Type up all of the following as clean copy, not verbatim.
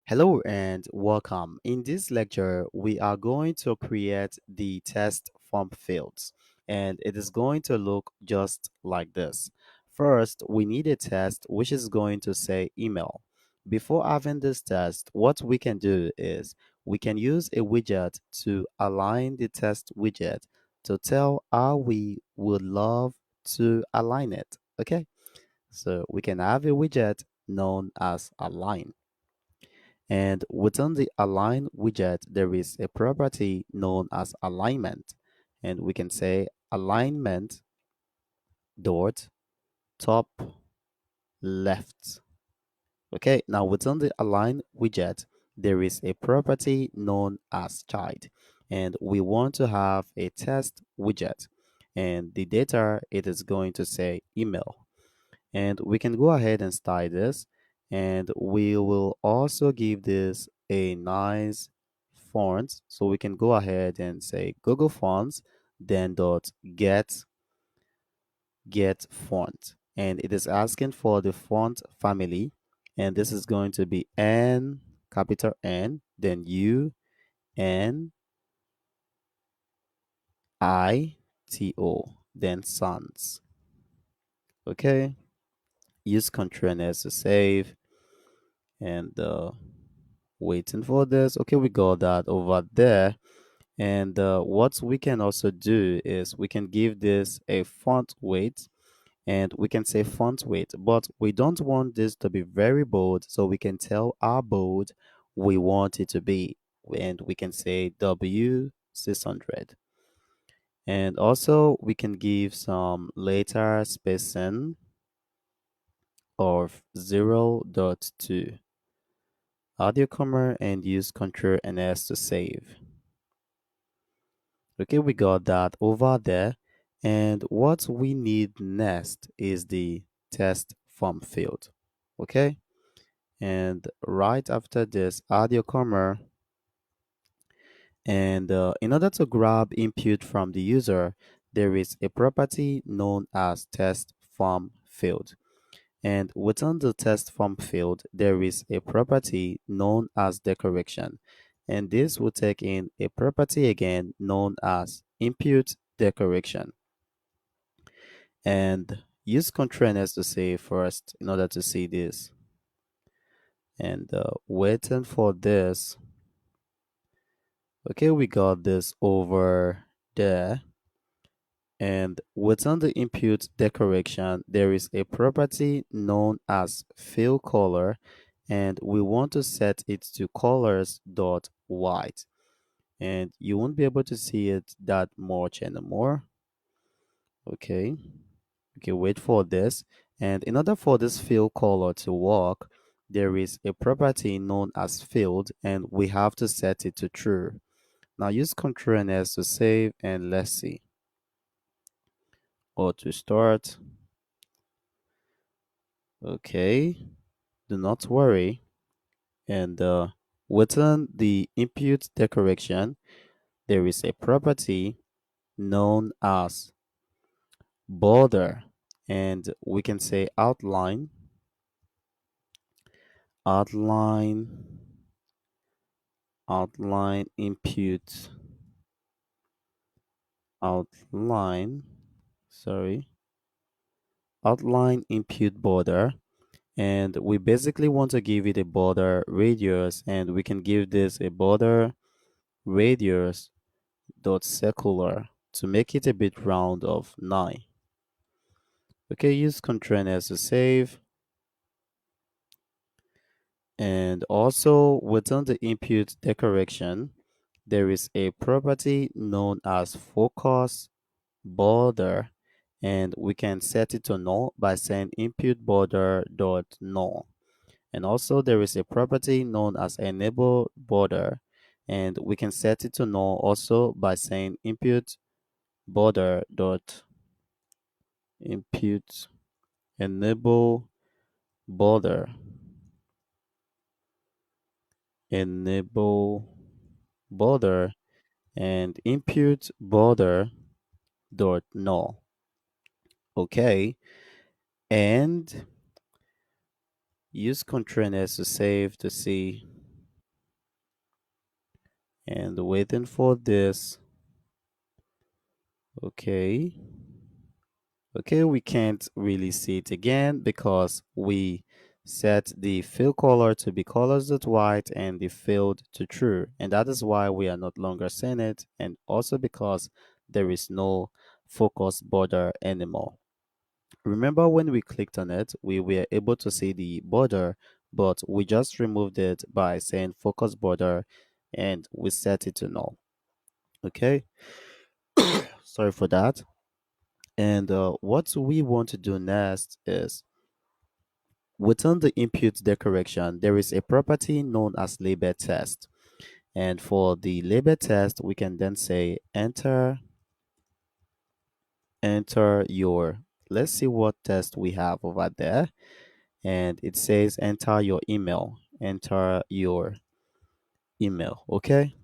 Hello and welcome. In this lecture, we are going to create the test form fields, and it is going to look just like this. First, we need a test which is going to say email. Before having this test, what we can do is we can use a widget to align the test widget to tell how we would love to align it. Okay, so we can have a widget known as align. And within the align widget, there is a property known as alignment. And we can say alignment dot top left. Okay, now within the align widget, there is a property known as child. And we want to have a test widget. And the data, it is going to say email. And we can go ahead and style this, and we will also give this a nice font. So we can go ahead and say Google Fonts, then dot get font, and it is asking for the font family, and this is going to be N, capital N, then U N I T O, then Sans. Okay, use Ctrl and S to save, and waiting for this. Okay, we got that over there. And what we can also do is we can give this a font weight, and we can say font weight, but we don't want this to be very bold, so we can tell how bold we want it to be, and we can say W600. And also we can give some letter spacing of 0.2. Audio comma and use Ctrl and S to save. Okay, we got that over there. And what we need next is the test form field. Okay, and right after this, add your comma. And in order to grab input from the user, there is a property known as test form field. And within the test form field, there is a property known as decoration. And this will take in a property again known as input decoration. And use Ctrl and S to save first in order to see this. And waiting for this. Okay, we got this over there. And within the input decoration, there is a property known as fill color, and we want to set it to colors dot white. And you won't be able to see it that much anymore. Okay. Okay, wait for this. And in order for this fill color to work, there is a property known as filled, and we have to set it to true. Now use Ctrl and S to save, and let's see. Or to start. Okay, do not worry. And within the input decoration, there is a property known as border, and we can say outline, outline input, outline, sorry, outline input border. And we basically want to give it a border radius, and we can give this a border radius dot circular to make it a bit round of 9. Okay, use Ctrl and S to save. And also within the input decoration, there is a property known as focus border, and we can set it to null by saying input border dot null. And also there is a property known as enable border, and we can set it to null also by saying input border dot input enable border, enable border, and input border dot null. Okay, and use Ctrl and S to save to see. and waiting for this. Okay. Okay, we can't really see it again because we set the fill color to be colors.white and the filled to true. And that is why we are not longer seeing it. And also because there is no focus border anymore. Remember when we clicked on it, we were able to see the border, but we just removed it by saying focus border and we set it to null. Okay, sorry for that. And what we want to do next is within the input decoration, there is a property known as label test. And for the label test, we can then say enter your, let's see what test we have over there. And it says enter your email, enter your email. Okay.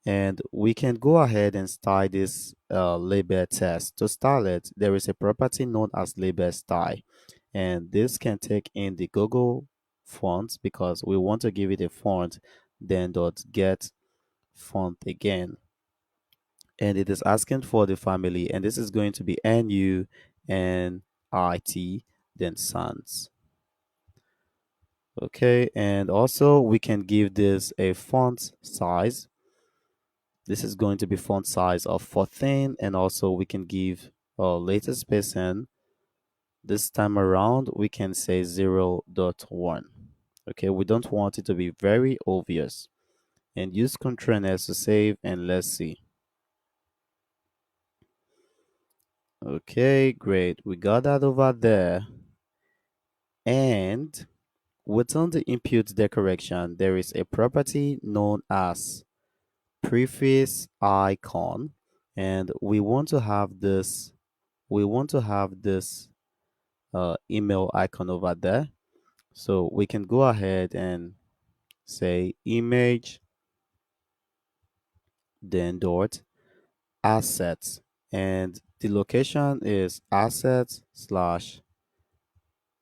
And we can go ahead and style this label test. To style it, there is a property known as label style. And this can take in the Google font because we want to give it a font, then dot get font again. And it is asking for the family, and this is going to be NUNIT, then Sans. Okay, and also we can give this a font size. This is going to be font size of 14, and also we can give a latest spacing. This time around, we can say 0.1. Okay, we don't want it to be very obvious. And use Ctrl S to save, and let's see. Okay, great. We got that over there. And within the input decoration, there is a property known as preface icon. And we want to have this email icon over there. So we can go ahead and say image, then dot assets. And the location is assets slash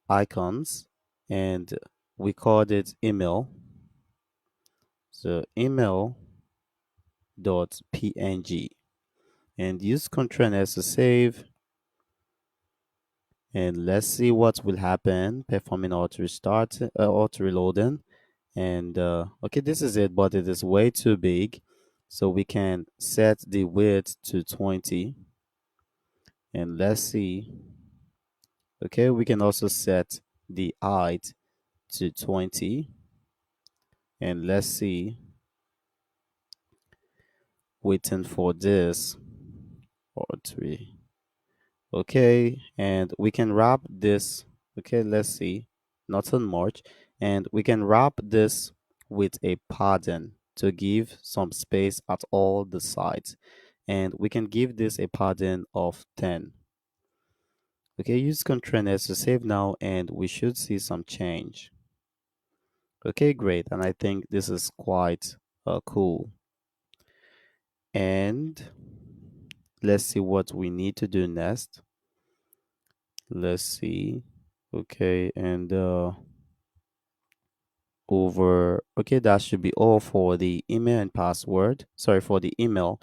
icons. And we called it email. So email dot png. And use Ctrl S to save. And let's see what will happen performing auto restart, auto reloading. And okay, this is it, but it is way too big. So we can set the width to 20. And let's see. Okay, we can also set the height to 20. And let's see. Waiting for this. Or 3. Okay, and we can wrap this. Okay, let's see. Nothing much. And we can wrap this with a pattern to give some space at all the sides. And we can give this a pattern of 10. Okay, use Ctrl S to save now, and we should see some change. Okay, great. And I think this is quite cool. And let's see what we need to do next. Let's see. Okay, and okay, that should be all for the email and password. Sorry, for the email.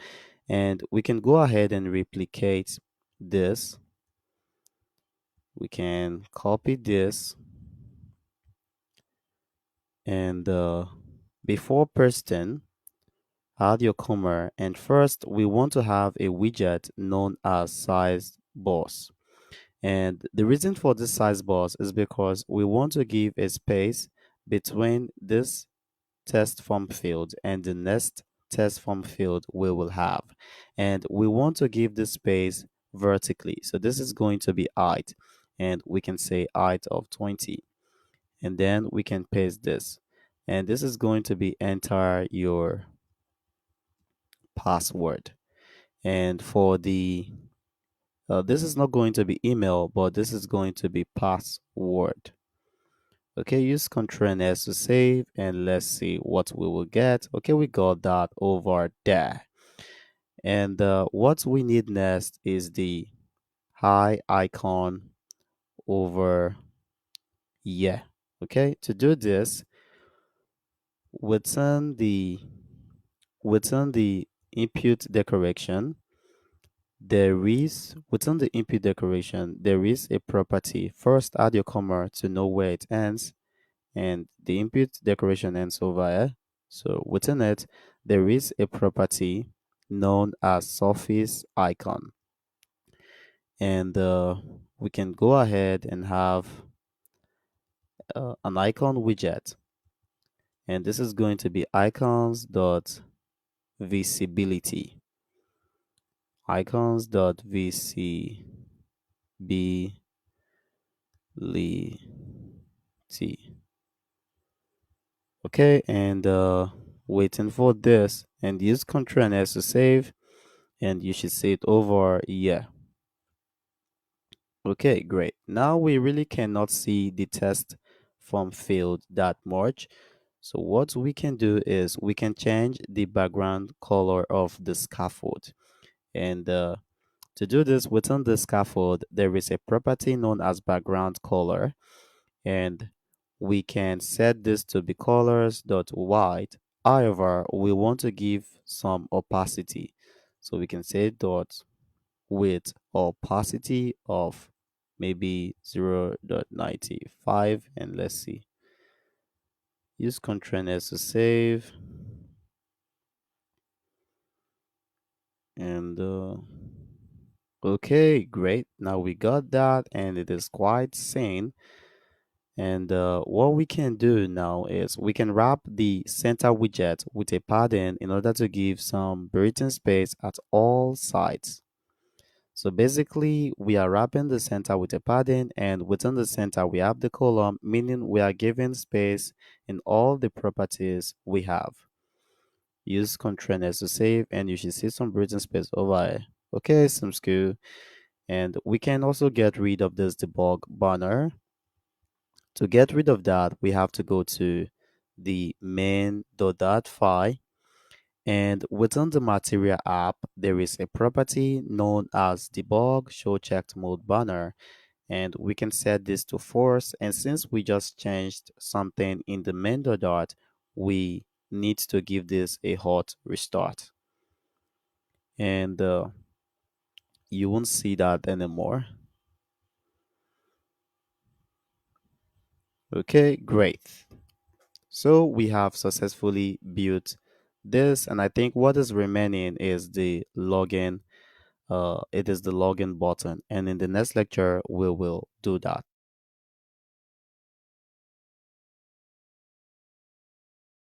And we can go ahead and replicate this. We can copy this, and before pasting, add your comma. And first, we want to have a widget known as size boss. And the reason for this size boss is because we want to give a space between this test form field and the next test form field we will have. And we want to give this space vertically. So this is going to be height, and we can say height of 20. And then we can paste this. And this is going to be enter your password. And for the this is not going to be email, but this is going to be password. Okay, use Ctrl S to save, and let's see what we will get. Okay, we got that over there. And what we need next is the hi icon over here. Okay, to do this, within the within the input decoration, there is a property. First, add your comma to know where it ends, and the input decoration ends over here. So within it, there is a property known as surface icon, and we can go ahead and have an icon widget, and this is going to be icons dot visibility, icons dot visibility. Okay, and waiting for this, and use Ctrl and S to save, and you should see it over here. Okay, great. Now we really cannot see the test form field that much. So what we can do is we can change the background color of the scaffold. And to do this within the scaffold, there is a property known as background color. And we can set this to be colors dot white. However, we want to give some opacity. So we can say dot with opacity of maybe 0.95, and let's see. Use Ctrl S to save, and okay, great. Now we got that, and it is quite sane. And what we can do now is we can wrap the center widget with a padding in order to give some breathing space at all sides. So basically, we are wrapping the center with a padding, and within the center, we have the column, meaning we are giving space in all the properties we have. Use Ctrl S to save, and you should see some breathing space over here. Okay, seems good. And we can also get rid of this debug banner. To get rid of that, we have to go to the main.dat file, and within the material app, there is a property known as debug show checked mode banner, and we can set this to false. And since we just changed something in the main.dot, we need to give this a hot restart, and you won't see that anymore. Okay, great. So we have successfully built this, and I think what is remaining is the login. It is the login button, and in the next lecture we will do that.